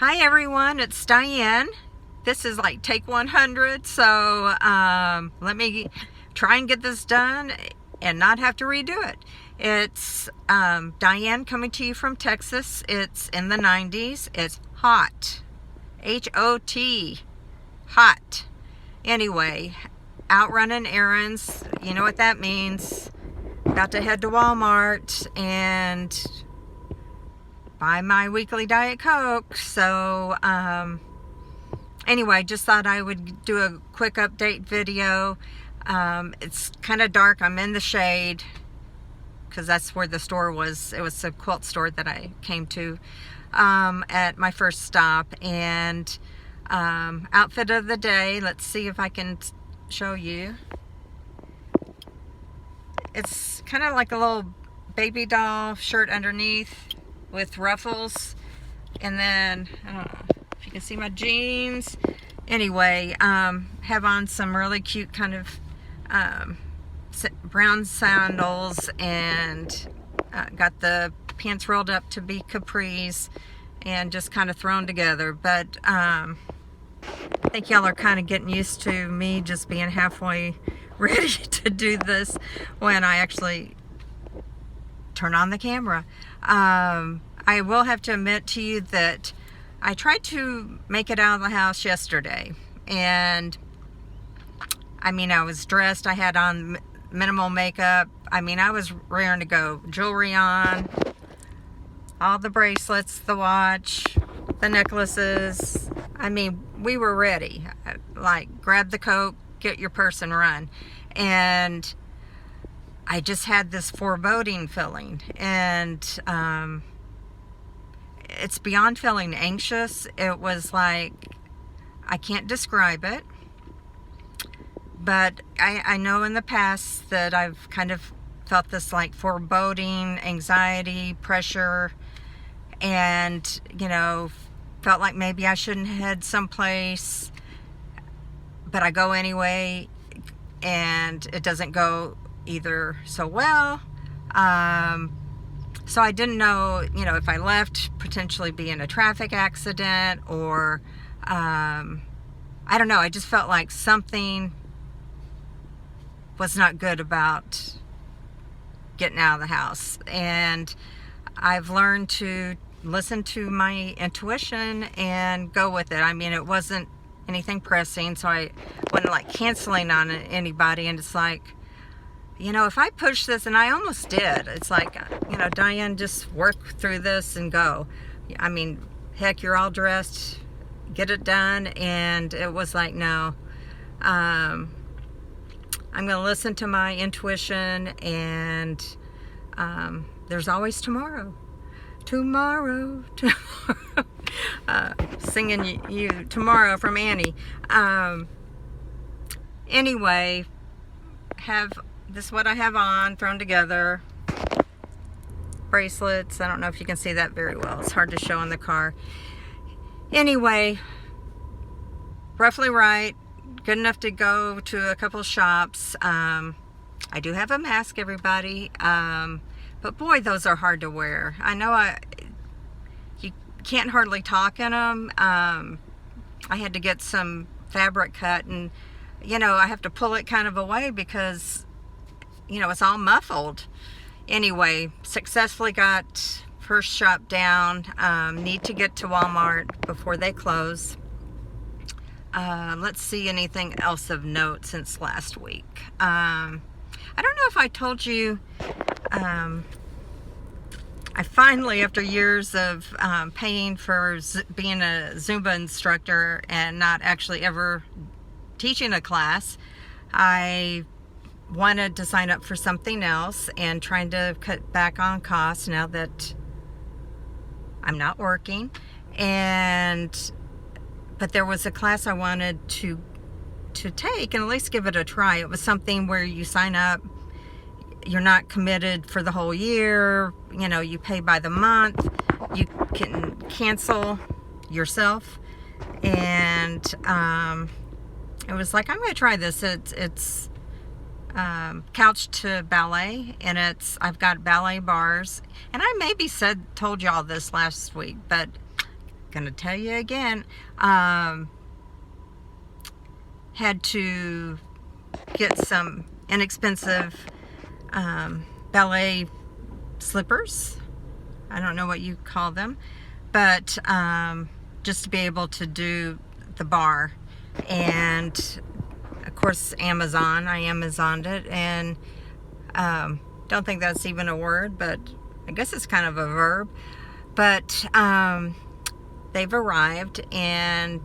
Hi everyone, it's Diane. This is like take 100, so let me try and get this done and not have to redo it. It's Diane coming to you from Texas. It's in the 90s. It's hot. H-O-T. Hot. Anyway, out running errands. You know what that means. About to head to Walmart and buy my weekly Diet Coke. So anyway, just thought I would do a quick update video. It's kind of dark. I'm in the shade because that's where the store was. It was a quilt store that I came to at my first stop. And outfit of the day, let's see if I can show you. It's kind of like a little baby doll shirt underneath with ruffles, and then I don't know if you can see my jeans. Anyway, have on some really cute kind of brown sandals, and got the pants rolled up to be capris and just kind of thrown together. But I think y'all are kind of getting used to me just being halfway ready to do this when I actually turn on the camera. I will have to admit to you that I tried to make it out of the house yesterday, and I mean, I was dressed, I had on minimal makeup. I mean, I was raring to go. Jewelry on, all the bracelets, the watch, the necklaces. I mean, we were ready. Like, grab the Coke, get your purse and run. And I just had this foreboding feeling, and it's beyond feeling anxious. It was like, I can't describe it, but I know in the past that I've kind of felt this like foreboding, anxiety, pressure, and, you know, felt like maybe I shouldn't head someplace, but I go anyway, and it doesn't go either so well. So I didn't know, you know, if I left, potentially be in a traffic accident, or I don't know. I just felt like something was not good about getting out of the house. And I've learned to listen to my intuition and go with it. I mean, it wasn't anything pressing, so I wasn't like canceling on anybody. And it's like, you know, if I push this, and I almost did, it's like, you know, Diane, just work through this and go. I mean, heck, you're all dressed, get it done. And it was like, no, I'm going to listen to my intuition, and there's always tomorrow. Tomorrow, singing you tomorrow from Annie. Anyway, this is what I have on, thrown together. Bracelets. I don't know if you can see that very well. It's hard to show in the car. Anyway, roughly right. Good enough to go to a couple shops. I do have a mask, everybody. But boy, those are hard to wear. I know you can't hardly talk in them. I had to get some fabric cut, and, you know, I have to pull it kind of away because, you know, it's all muffled. Anyway, successfully got first shop down. Need to get to Walmart before they close. Let's see anything else of note since last week. I don't know if I told you, I finally, after years of paying for being a Zumba instructor and not actually ever teaching a class, I wanted to sign up for something else and trying to cut back on costs now that I'm not working. But there was a class I wanted to take and at least give it a try. It was something where you sign up, you're not committed for the whole year, you know, you pay by the month, you can cancel yourself. And it was like, I'm going to try this. It's couch to ballet, and I've got ballet bars, and I maybe told y'all this last week, but gonna tell you again, had to get some inexpensive ballet slippers. I don't know what you call them, but just to be able to do the bar. And of course Amazon, I Amazoned it, and don't think that's even a word, but I guess it's kind of a verb. But they've arrived, and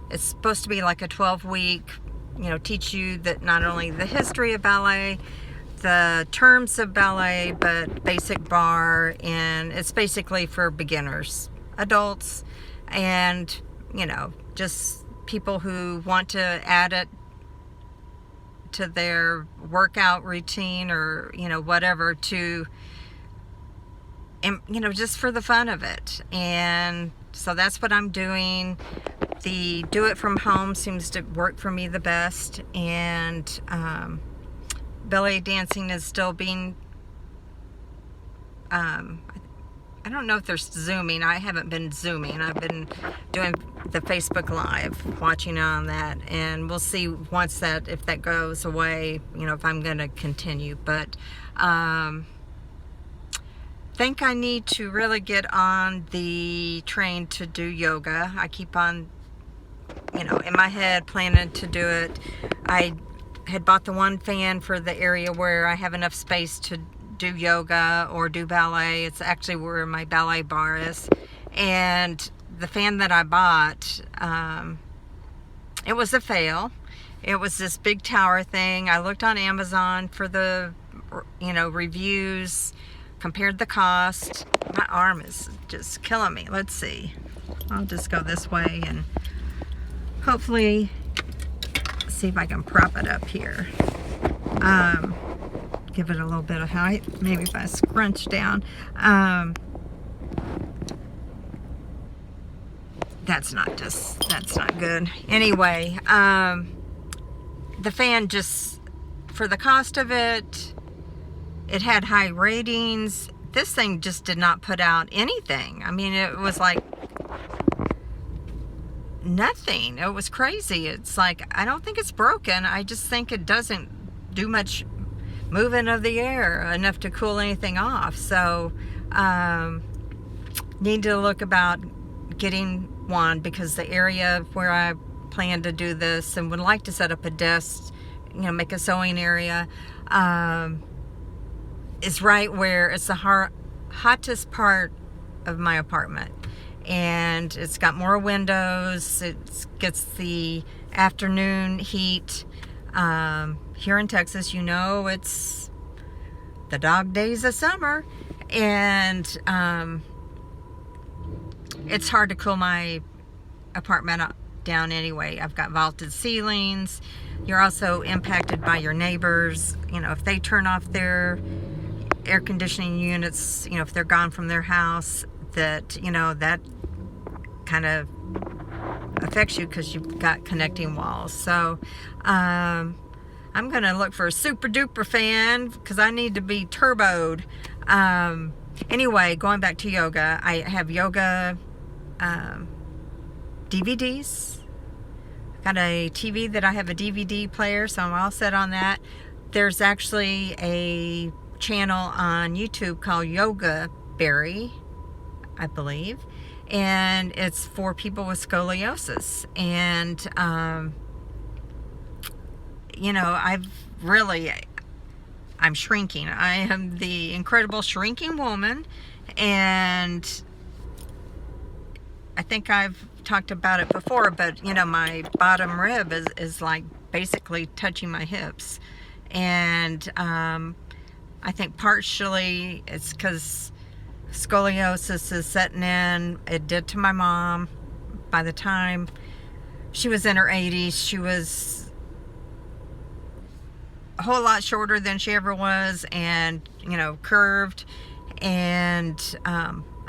it's supposed to be like a 12-week, teach you that not only the history of ballet, the terms of ballet, but basic bar, and it's basically for beginners, adults, and just people who want to add it to their workout routine, or whatever, to just for the fun of it. And so that's what I'm doing. The do it from home seems to work for me the best, and ballet dancing is still being I don't know if they're Zooming. I haven't been Zooming. I've been doing the Facebook Live, watching on that, and we'll see once if that goes away, if I'm going to continue. But think I need to really get on the train to do yoga. I keep on, in my head planning to do it. I had bought the one fan for the area where I have enough space to do yoga or do ballet. It's actually where my ballet bar is. And the fan that I bought, it was a fail. It was this big tower thing. I looked on Amazon for the, reviews, compared the cost. My arm is just killing me. Let's see. I'll just go this way and hopefully see if I can prop it up here. Give it a little bit of height. Maybe if I scrunch down. That's not good. Anyway, the fan, just for the cost of it, it had high ratings. This thing just did not put out anything. I mean, it was like nothing. It was crazy. It's like, I don't think it's broken. I just think it doesn't do much moving of the air enough to cool anything off. So need to look about getting one, because the area where I plan to do this and would like to set up a desk, make a sewing area, is right where it's the hottest part of my apartment. And it's got more windows. It gets the afternoon heat. Here in Texas, it's the dog days of summer, and it's hard to cool my apartment down anyway. I've got vaulted ceilings. You're also impacted by your neighbors. If they turn off their air conditioning units, if they're gone from their house, that kind of affects you because you've got connecting walls. So I'm going to look for a super duper fan because I need to be turboed. Anyway, going back to yoga, I have yoga DVDs. Got a TV that I have a DVD player, so I'm all set on that. There's actually a channel on YouTube called Yoga Berry, I believe, and it's for people with scoliosis. And I'm shrinking. I am the incredible shrinking woman, and I think I've talked about it before, but my bottom rib is like basically touching my hips. And I think partially it's because scoliosis is setting in. It did to my mom. By the time she was in her 80s, she was a whole lot shorter than she ever was, and curved, and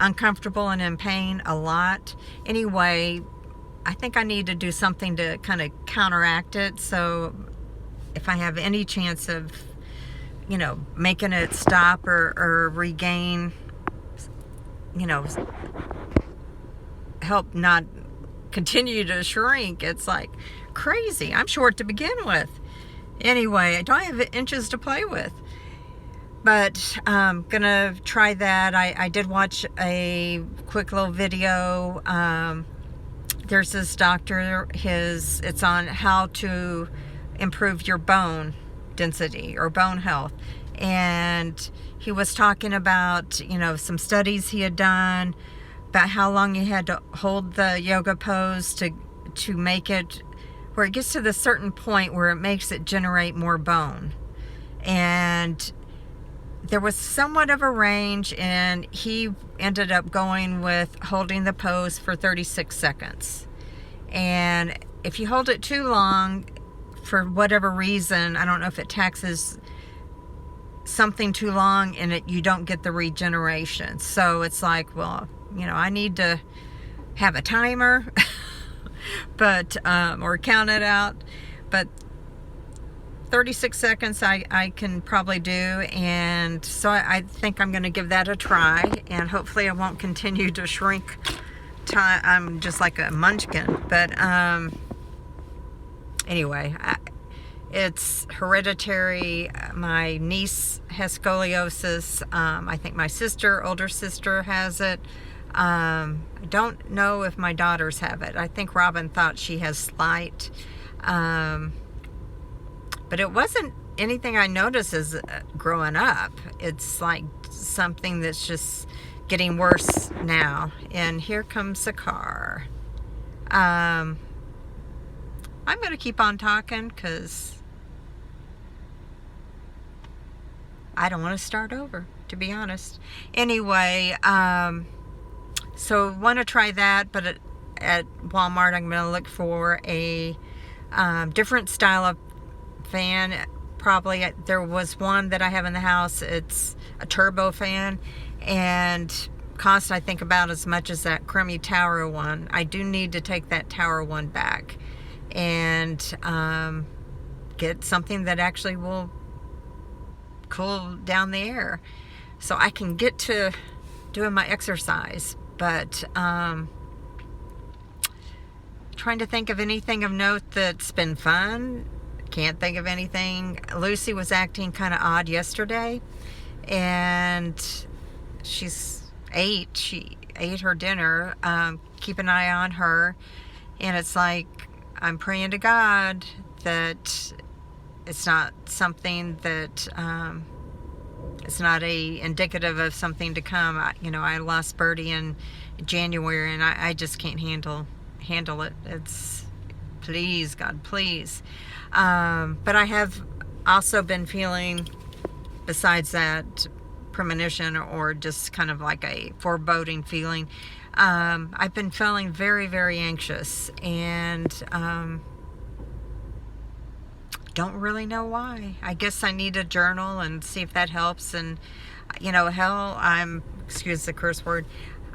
uncomfortable and in pain a lot. Anyway, I think I need to do something to kind of counteract it. So if I have any chance of making it stop or regain help not continue to shrink. It's like crazy. I'm short to begin with. Anyway, I don't have inches to play with. But I'm gonna try that. I did watch a quick little video. There's this doctor, it's on how to improve your bone density or bone health. And he was talking about, some studies he had done about how long you had to hold the yoga pose to make it where it gets to the certain point where it makes it generate more bone. And there was somewhat of a range, and he ended up going with holding the pose for 36 seconds. And if you hold it too long, for whatever reason, I don't know if it taxes something too long and you don't get the regeneration. So it's like, well, I need to have a timer, but or count it out. But 36 seconds I can probably do, and so I think I'm going to give that a try, and hopefully I won't continue to shrink. I'm just like a munchkin. But anyway, it's hereditary. My niece has scoliosis. I think my older sister has it. I don't know if my daughters have it. I think Robin thought she has slight. But it wasn't anything I noticed as growing up. It's like something that's just getting worse now. And here comes the car. I'm going to keep on talking because I don't want to start over, to be honest. Anyway, so want to try that, but at Walmart I'm going to look for a different style of fan. Probably there was one that I have in the house. It's a turbo fan, and cost I think about as much as that crummy tower one. I do need to take that tower one back and get something that actually will cool down the air so I can get to doing my exercise. But trying to think of anything of note that's been fun. Can't think of anything. Lucy was acting kind of odd yesterday, and she's 8. She ate her dinner. Keep an eye on her, and it's like I'm praying to God that it's not something that it's not indicative of something to come. I lost Birdie in January, and I just can't handle it. It's please, God, please. But I have also been feeling, besides that premonition or just kind of like a foreboding feeling, I've been feeling very, very anxious, and don't really know why. I guess I need a journal and see if that helps. And excuse the curse word,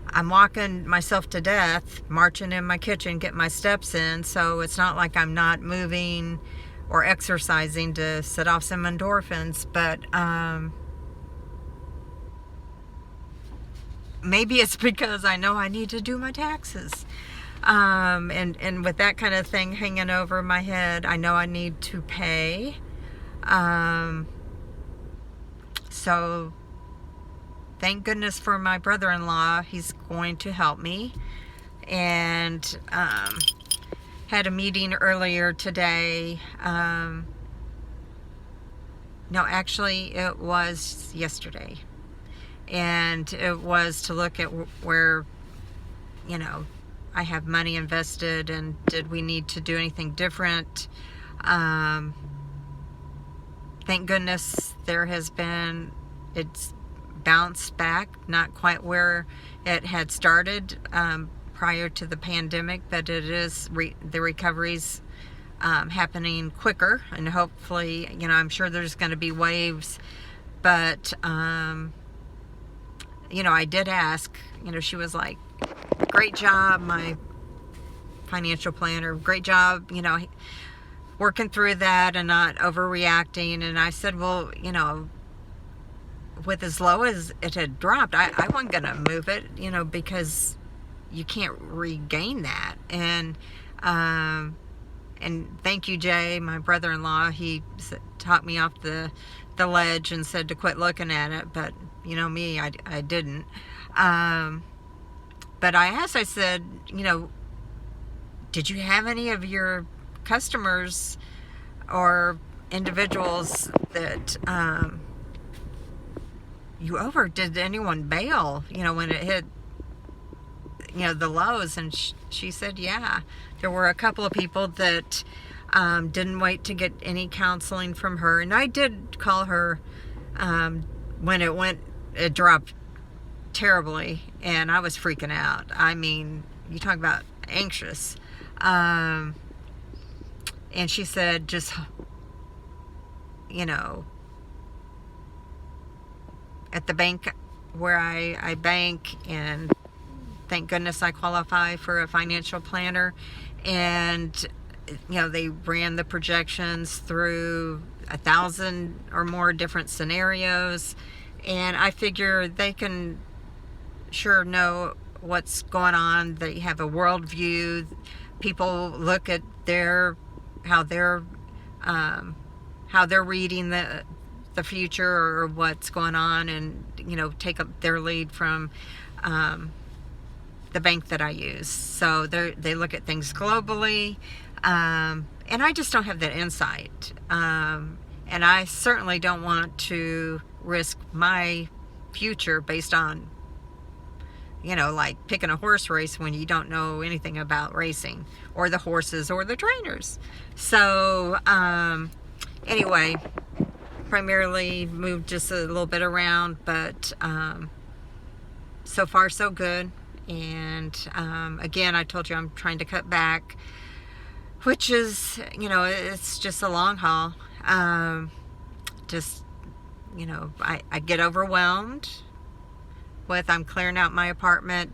I'm walking myself to death, marching in my kitchen, getting my steps in, so it's not like I'm not moving or exercising to set off some endorphins. But maybe it's because I know I need to do my taxes. And with that kind of thing hanging over my head, I know I need to pay. So thank goodness for my brother-in-law. He's going to help me. And had a meeting earlier today. No, actually it was yesterday. And it was to look at where, I have money invested, and did we need to do anything different? Thank goodness it's bounced back, not quite where it had started prior to the pandemic, but it is the recovery's happening quicker, and hopefully, I'm sure there's going to be waves, but I did ask, she was like, great job, my financial planner, great job, working through that and not overreacting. And I said, well, with as low as it had dropped, I wasn't going to move it, because, you can't regain that. And thank you, Jay, my brother-in-law. He talked me off the ledge and said to quit looking at it, but you know me, I didn't. But I asked, I said, you know, did you have any of your customers or individuals that did anyone bail, you know, when it hit, you know, the lows? And she said, yeah, there were a couple of people that didn't wait to get any counseling from her. And I did call her when it dropped terribly, and I was freaking out. I mean, you talk about anxious. And she said, just, you know, at the bank where I bank, and thank goodness I qualify for a financial planner, and you know, they ran the projections through 1,000 or more different scenarios, and I figure they can sure know what's going on. They have a worldview. People look at how they're reading the future or what's going on, and you know, take up their lead from the bank that I use. So they look at things globally, and I just don't have that insight, and I certainly don't want to risk my future based on, you know, like picking a horse race when you don't know anything about racing or the horses or the trainers. So anyway, primarily moved just a little bit around, but so far so good. And again, I told you I'm trying to cut back, which is, you know, it's just a long haul. Just, you know, I get overwhelmed with, I'm clearing out my apartment,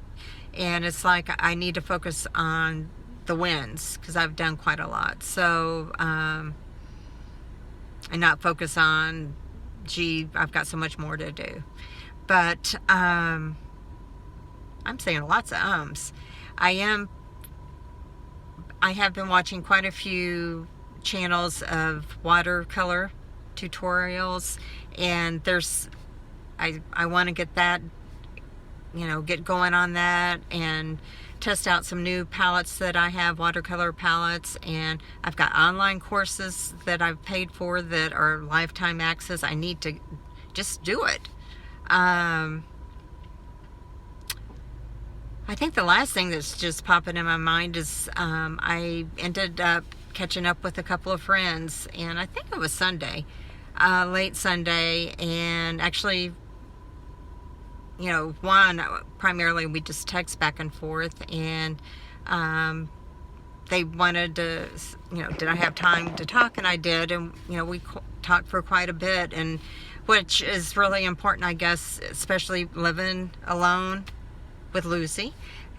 and it's like I need to focus on the wins because I've done quite a lot. So and not focus on, gee, I've got so much more to do. But I'm saying lots of ums. I have been watching quite a few channels of watercolor tutorials, and I want to get that, you know, get going on that and test out some new palettes that I have, watercolor palettes. And I've got online courses that I've paid for that are lifetime access. I need to just do it. I think the last thing that's just popping in my mind is I ended up catching up with a couple of friends, and I think it was Sunday, late Sunday, and actually, you know, one, primarily we just text back and forth, and they wanted to, you know, did I have time to talk? And I did, and, you know, we talked for quite a bit, and which is really important, I guess, especially living alone with Lucy,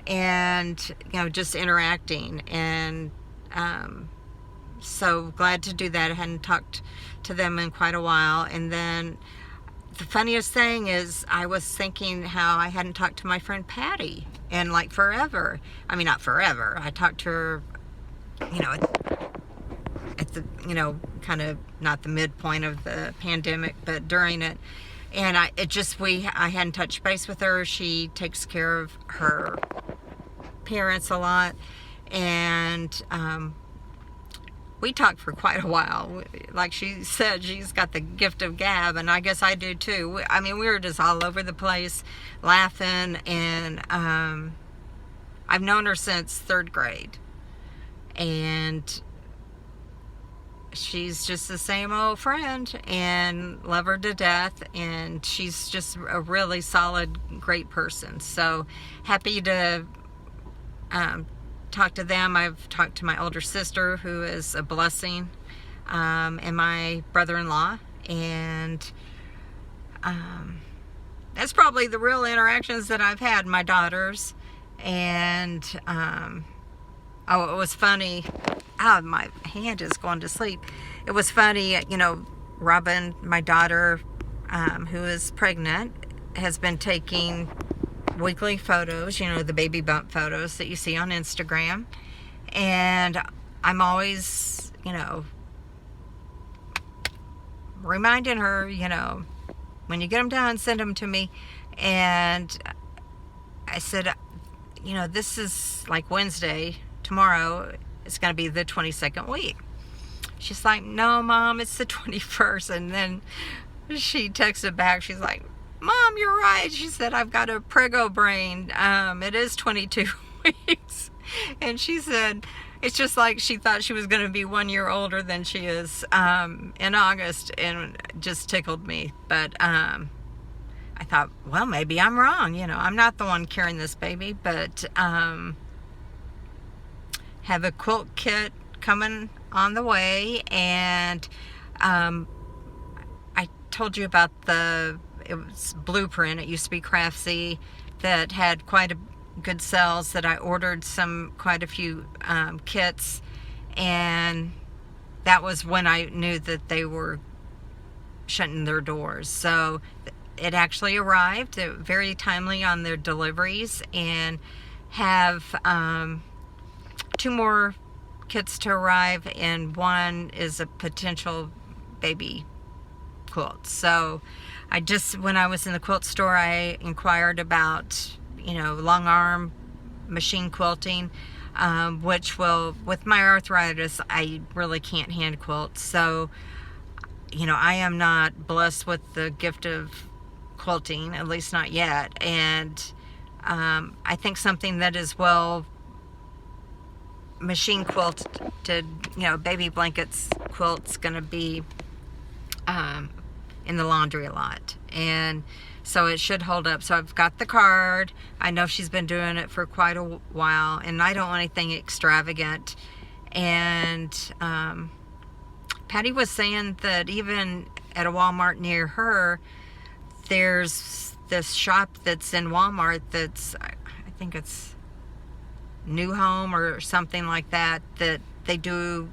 and, you know, just interacting. And so glad to do that. I hadn't talked to them in quite a while. And then the funniest thing is I was thinking how I hadn't talked to my friend Patty in like forever. I mean, not forever. I talked to her, you know, at the, you know, kind of not the midpoint of the pandemic, but during it. And I hadn't touched base with her. She takes care of her parents a lot. And we talked for quite a while. Like she said, she's got the gift of gab, and I guess I do too. I mean, we were just all over the place laughing, and I've known her since third grade. And she's just the same old friend, and love her to death, and she's just a really solid, great person. So happy to talk to them. I've talked to my older sister, who is a blessing, and my brother-in-law, and that's probably the real interactions that I've had. My daughters, and oh, it was funny. Oh, my hand is going to sleep. It was funny, you know, Robin, my daughter, who is pregnant, has been taking weekly photos, the baby bump photos that you see on Instagram. And I'm always, reminding her, when you get them done, send them to me. And I said, this is like Wednesday. Tomorrow it's going to be the 22nd week. She's like, no, Mom, it's the 21st. And then she texted back. She's like, Mom, you're right. She said, I've got a prego brain. It is 22 weeks. And she said, it's just like she thought she was going to be 1 year older than she is in August, and it just tickled me. But I thought, well, maybe I'm wrong. I'm not the one carrying this baby, but have a quilt kit coming on the way. And I told you about it was Blueprint. It used to be Craftsy, that had quite a good sales, that I ordered quite a few kits, and that was when I knew that they were shutting their doors. So it actually arrived. They were very timely on their deliveries, and have 2 more kits to arrive, and one is a potential baby quilt. So when I was in the quilt store, I inquired about long arm machine quilting, which with my arthritis, I really can't hand quilt. So, I am not blessed with the gift of quilting, at least not yet. And I think something that is machine quilted, baby blankets quilt's going to be in the laundry a lot. And so it should hold up. So I've got the card. I know she's been doing it for quite a while, and I don't want anything extravagant. And Patty was saying that even at a Walmart near her, there's this shop that's in Walmart that's, I think it's New Home or something like that they do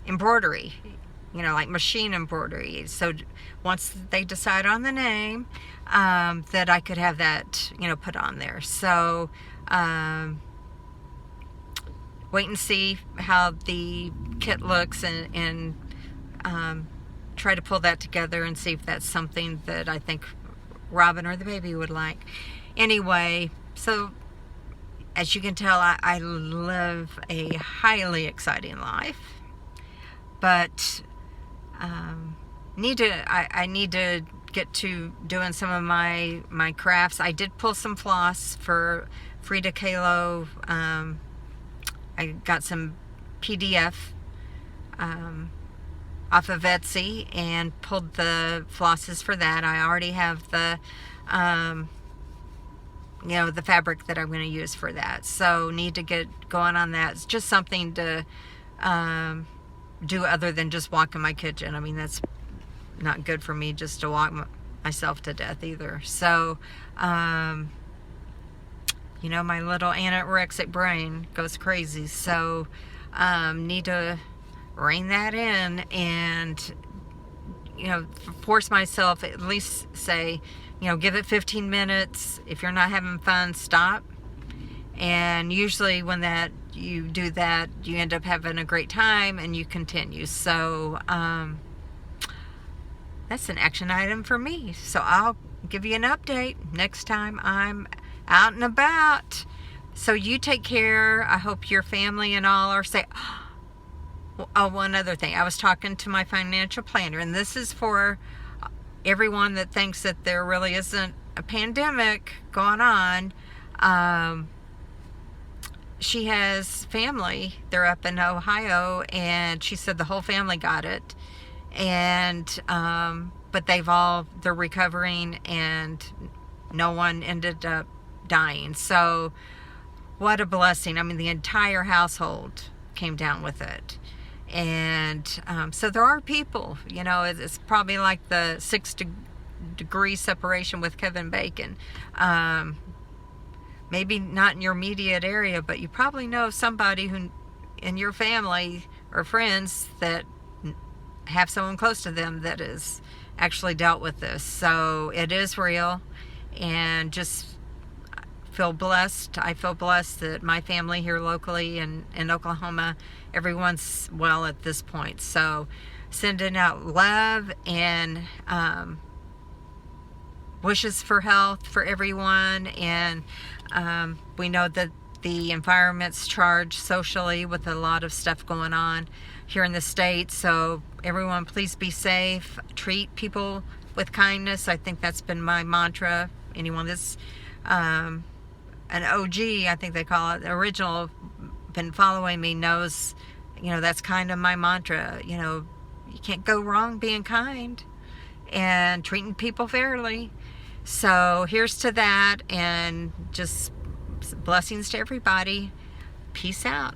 embroidery, like machine embroidery. So once they decide on the name, that I could have that, put on there. So wait and see how the kit looks, and try to pull that together and see if that's something that I think Robin or the baby would like. Anyway, so as you can tell, I live a highly exciting life, but I need to get to doing some of my crafts. I did pull some floss for Frida Kahlo. I got some PDF off of Etsy and pulled the flosses for that. I already have the the fabric that I'm going to use for that. So need to get going on that. It's just something to do other than just walk in my kitchen. I mean, that's not good for me just to walk myself to death either. So, my little anorexic brain goes crazy. So, need to rein that in and, force myself, at least say, give it 15 minutes. If you're not having fun, stop. And usually when you do that, you end up having a great time and you continue. So that's an action item for me. So I'll give you an update next time I'm out and about. So you take care. I hope your family and all are safe. Oh, one other thing. I was talking to my financial planner, and this is for everyone that thinks that there really isn't a pandemic going on. She has family. They're up in Ohio, and she said the whole family got it. And but they're recovering, and no one ended up dying. So what a blessing. I mean, the entire household came down with it. And so there are people, it's probably like the 6-degree separation with Kevin Bacon. Maybe not in your immediate area, but you probably know somebody who in your family or friends that have someone close to them that has actually dealt with this. So it is real, and just feel blessed. I feel blessed that my family here locally in Oklahoma, everyone's well at this point. So sending out love and wishes for health for everyone. And we know that the environment's charged socially with a lot of stuff going on here in the state. So everyone, please be safe. Treat people with kindness. I think that's been my mantra. Anyone that's an OG, I think they call it, the original, been following me knows, that's kind of my mantra. You can't go wrong being kind and treating people fairly. So here's to that, and just blessings to everybody. Peace out.